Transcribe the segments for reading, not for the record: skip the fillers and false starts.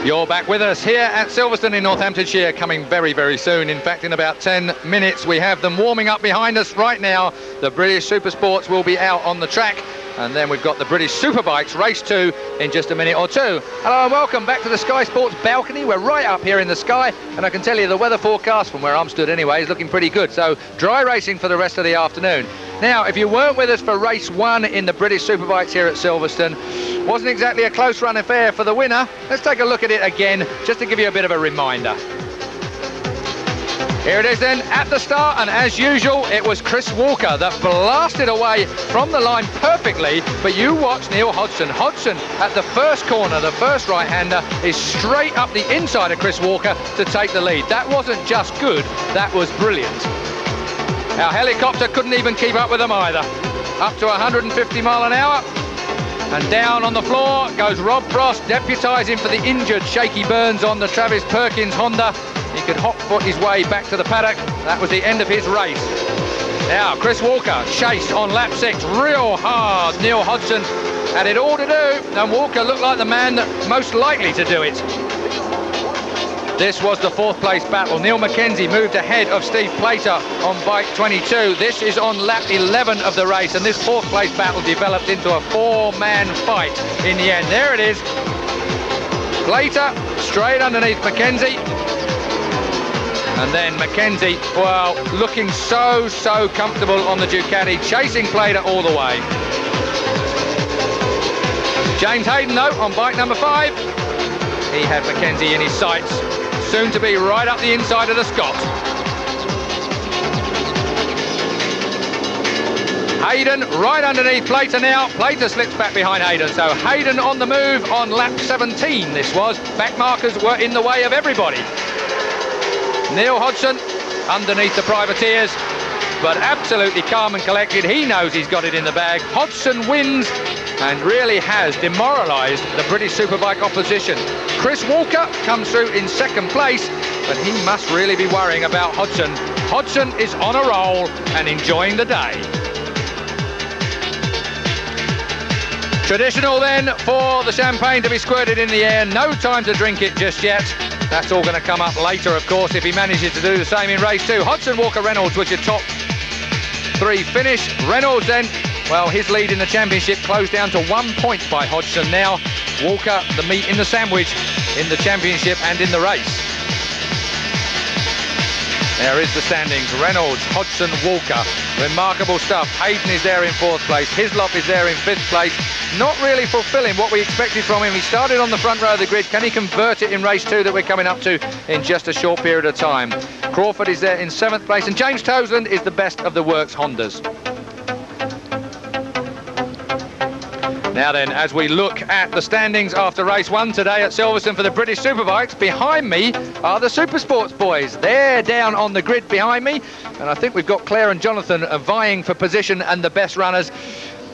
You're back with us here at Silverstone in Northamptonshire, coming very, very soon. In fact, in about 10 minutes, we have them warming up behind us right now. The British Supersports will be out on the track. And then we've got the British Superbikes race 2 in just a minute or two. Hello and welcome back to the Sky Sports balcony. We're right up here in the sky, and I can tell you the weather forecast from where I'm stood anyway is looking pretty good. So dry racing for the rest of the afternoon. Now, if you weren't with us for race 1 in the British Superbikes here at Silverstone, wasn't exactly a close run affair for the winner. Let's take a look at it again, just to give you a bit of a reminder. Here it is then at the start, and as usual it was Chris Walker that blasted away from the line perfectly, but you watch Neil Hodgson. Hodgson at the first corner, the first right-hander, is straight up the inside of Chris Walker to take the lead. That wasn't just good, that was brilliant. Our helicopter couldn't even keep up with them either. Up to 150 mile an hour, and down on the floor goes Rob Frost, deputising for the injured Shaky Burns on the Travis Perkins Honda. He could hot-foot his way back to the paddock. That was the end of his race. Now, Chris Walker chased on lap 6 real hard. Neil Hodgson had it all to do, and Walker looked like the man most likely to do it. This was the 4th place battle. Neil Mackenzie moved ahead of Steve Plater on bike 22. This is on lap 11 of the race, and this 4th place battle developed into a 4-man fight in the end. There it is. Plater straight underneath Mackenzie. And then Mackenzie, well, looking so comfortable on the Ducati, chasing Plater all the way. James Hayden, though, on bike number 5. He had Mackenzie in his sights. Soon to be right up the inside of the Scot. Hayden right underneath Plater now. Plater slips back behind Hayden, so Hayden on the move on lap 17 this was. Back markers were in the way of everybody. Neil Hodgson underneath the privateers, but absolutely calm and collected. He knows he's got it in the bag. Hodgson wins and really has demoralised the British Superbike opposition. Chris Walker comes through in 2nd place, but he must really be worrying about Hodgson. Hodgson is on a roll and enjoying the day. Traditional then for the champagne to be squirted in the air. No time to drink it just yet. That's all going to come up later, of course, if he manages to do the same in race 2. Hodgson, Walker, Reynolds was your top 3 finish. Reynolds then, well, his lead in the championship closed down to 1 point by Hodgson. Now, Walker, the meat in the sandwich in the championship and in the race. There is the standings. Reynolds, Hodgson, Walker. Remarkable stuff. Hayden is there in 4th place. Hislop is there in 5th place. Not really fulfilling what we expected from him. He started on the front row of the grid. Can he convert it in race 2 that we're coming up to in just a short period of time? Crawford is there in 7th place, and James Toseland is the best of the works Hondas. Now then, as we look at the standings after race 1 today at Silverstone for the British Superbikes, behind me are the Supersports boys. They're down on the grid behind me, and I think we've got Claire and Jonathan vying for position and the best runners.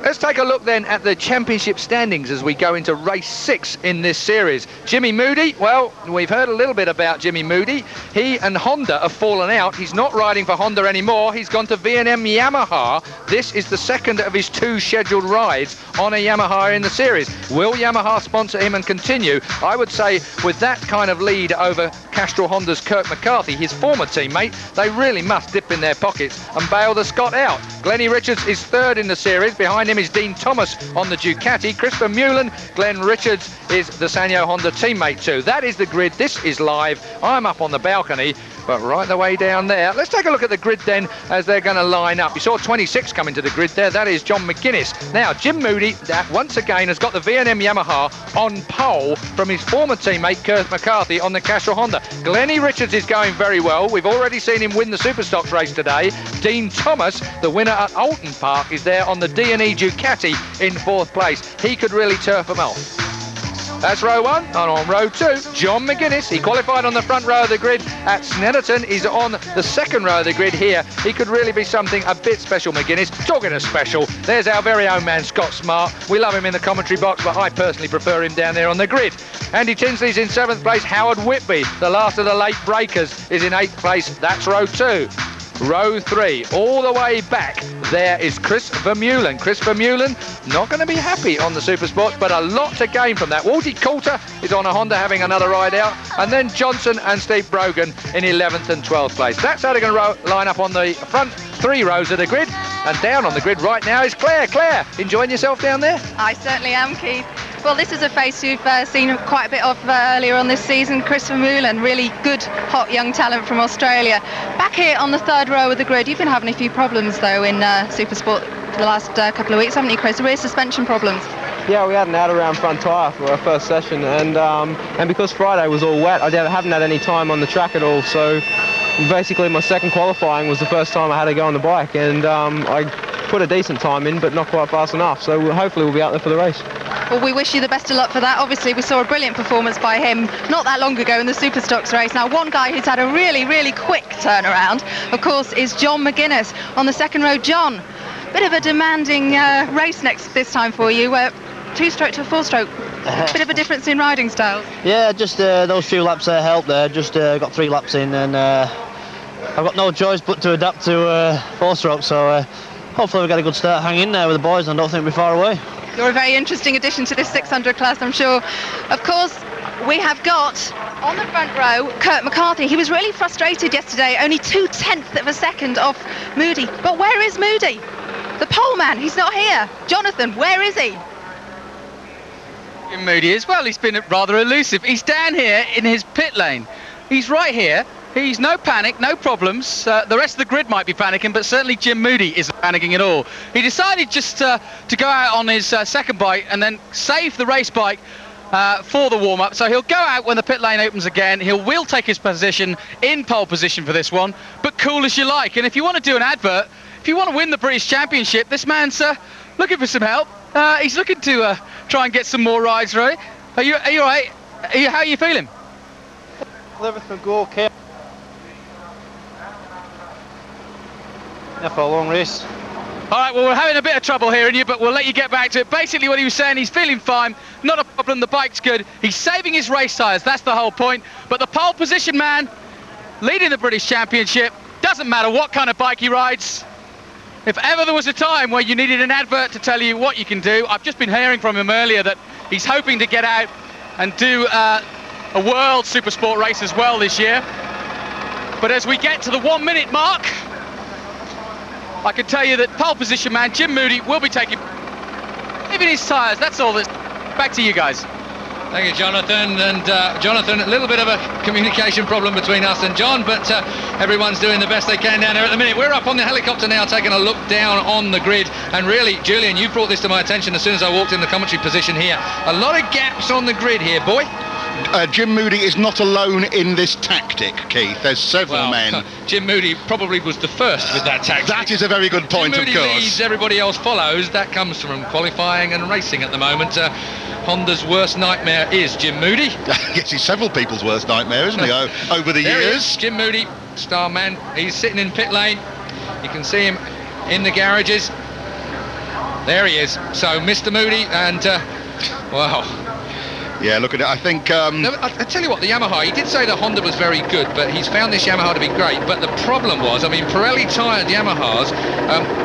Let's take a look then at the championship standings as we go into race 6 in this series. Jimmy Moody, well, we've heard a little bit about Jimmy Moody. He and Honda have fallen out. He's not riding for Honda anymore. He's gone to V&M Yamaha. This is the 2nd of his 2 scheduled rides on a Yamaha in the series. Will Yamaha sponsor him and continue? I would say with that kind of lead over Castrol Honda's Kirk McCarthy, his former teammate, they really must dip in their pockets and bail the Scot out. Glennie Richards is 3rd in the series. Behind him is Dean Thomas on the Ducati. Christopher Mullen, Glenn Richards is the Sanyo Honda teammate too. That is the grid. This is live. I'm up on the balcony, but right the way down there. Let's take a look at the grid then as they're going to line up. You saw 26 come into the grid there. That is John McGuinness. Now, Jim Moody, that once again has got the V&M Yamaha on pole from his former teammate Kirk McCarthy on the Castrol Honda. Glennie Richards is going very well. We've already seen him win the Superstocks race today. Dean Thomas, the winner at Alton Park, is there on the D&E Ducati in 4th place. He could really turf them off. That's row 1, and on row 2, John McGuinness. He qualified on the front row of the grid at Snetterton. He's on the 2nd row of the grid here. He could really be something a bit special, McGuinness. Talking of special, there's our very own man, Scott Smart. We love him in the commentary box, but I personally prefer him down there on the grid. Andy Tinsley's in 7th place. Howard Whitby, the last of the late breakers, is in 8th place. That's row 2. row 3. All the way back, there is Chris Vermeulen. Chris Vermeulen not going to be happy on the Supersports, but a lot to gain from that. Walty Coulter is on a Honda having another ride out, and then Johnson and Steve Brogan in 11th and 12th place. That's how they're going to line up on the front 3 rows of the grid. And down on the grid right now is Claire. Claire, enjoying yourself down there? I certainly am, Keith. Well, this is a face you've seen quite a bit of earlier on this season. Chris Vermeulen, really good, hot young talent from Australia. Back here on the 3rd row of the grid, you've been having a few problems, though, in Supersport for the last couple of weeks, haven't you, Chris? Rear suspension problems. Yeah, we had an out-around front tyre for our first session, and because Friday was all wet, I haven't had any time on the track at all, so basically my second qualifying was the first time I had to go on the bike, and I put a decent time in, but not quite fast enough, so hopefully we'll be out there for the race. Well, we wish you the best of luck for that. Obviously, we saw a brilliant performance by him not that long ago in the Superstocks race. Now, one guy who's had a really, really quick turnaround, of course, is John McGuinness on the 2nd row. John, bit of a demanding race this time for you. 2-stroke to a 4-stroke. Bit of a difference in riding styles. Yeah, just those few laps helped there. Just got 3 laps in, and I've got no choice but to adapt to 4-stroke. So hopefully we get a good start. Hang in there with the boys, and I don't think we're far away. You're a very interesting addition to this 600 class, I'm sure. Of course, we have got on the front row Kurt McCarthy. He was really frustrated yesterday, only 0.2 of a second off Moody. But where is Moody? The pole man, he's not here. Jonathan, where is he? Moody as well. He's been rather elusive. He's down here in his pit lane. He's right here. He's no panic, no problems. The rest of the grid might be panicking, but certainly Jim Moody isn't panicking at all. He decided just to go out on his second bike and then save the race bike for the warm-up. So he'll go out when the pit lane opens again. Will take his position in pole position for this one, but cool as you like. And if you want to do an advert, if you want to win the British Championship, this man's looking for some help. He's looking to try and get some more rides, right? Are you all right? How are you feeling? Everything go okay. Yeah, for a long race. All right, well, we're having a bit of trouble hearing you, but we'll let you get back to it. Basically, what he was saying, he's feeling fine, not a problem, the bike's good. He's saving his race tyres, that's the whole point. But the pole position man, leading the British Championship, doesn't matter what kind of bike he rides. If ever there was a time where you needed an advert to tell you what you can do, I've just been hearing from him earlier that he's hoping to get out and do a World Supersport race as well this year. But as we get to the 1 minute mark, I can tell you that pole position man Jim Moody will be taking even his tyres. That's all. Back to you guys. Thank you, Jonathan. And Jonathan, a little bit of a communication problem between us and John, but everyone's doing the best they can down there at the minute. We're up on the helicopter now, taking a look down on the grid. And really, Julian, you brought this to my attention as soon as I walked in the commentary position here. A lot of gaps on the grid here, boy. Jim Moody is not alone in this tactic, Keith. There's several men. Jim Moody probably was the first with that tactic. That is a very good point, Jim Moody of course. Leads, everybody else follows. That comes from qualifying and racing at the moment. Honda's worst nightmare is Jim Moody. Yes, he's several people's worst nightmare, isn't he, over the there years? He is, Jim Moody, star man. He's sitting in pit lane. You can see him in the garages. There he is. So, Mr. Moody, and, wow. Yeah, look at it. I think... I tell you what, the Yamaha, he did say the Honda was very good, but he's found this Yamaha to be great. But the problem was, I mean, Pirelli tired Yamahas,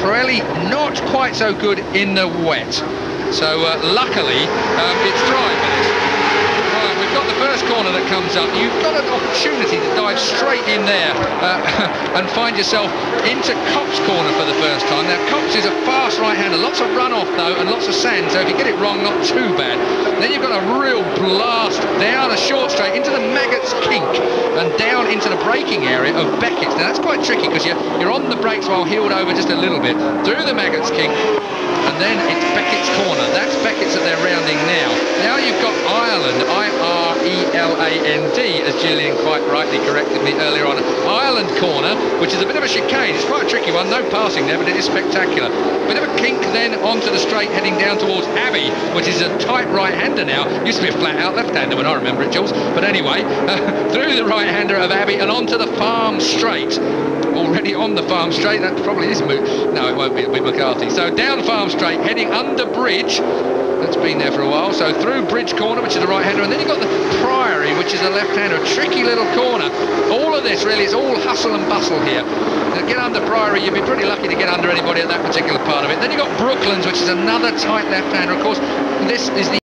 Pirelli not quite so good in the wet. So luckily, it's dry for this. Right, we've got the first corner that comes up. You've got an opportunity to dive straight in there and find yourself into Cops corner for the first time. Now, Cops is a fast right-hander. Lots of runoff, though, and lots of sand. So if you get it wrong, not too bad. Then you've got a real blast down a short straight into the Maggots kink and down into the braking area of Beckett's. Now, that's quite tricky because you're on the brakes while heeled over just a little bit. Through the Maggots kink. And then it's Beckett's corner. That's Beckett's that they're rounding now. Now you've got Ireland, I-R-E-L-A-N-D, as Julian quite rightly corrected me earlier on. Ireland corner, which is a bit of a chicane. It's quite a tricky one, no passing there, but it is spectacular. Bit of a kink then onto the straight, heading down towards Abbey, which is a tight right-hander now. Used to be a flat-out left-hander when I remember it, Jules. But anyway, through the right-hander of Abbey and onto the Farm Straight. Already on the Farm Straight, that probably is no, it won't be, it'll be McCarthy. So down Farm Straight, heading under bridge, that's been there for a while. So through Bridge Corner, which is a right-hander, and then you've got the Priory, which is a left-hander, a tricky little corner. All of this really is all hustle and bustle here. To get under Priory, you'd be pretty lucky to get under anybody at that particular part of it. Then you've got Brooklands, which is another tight left-hander. Of course, this is the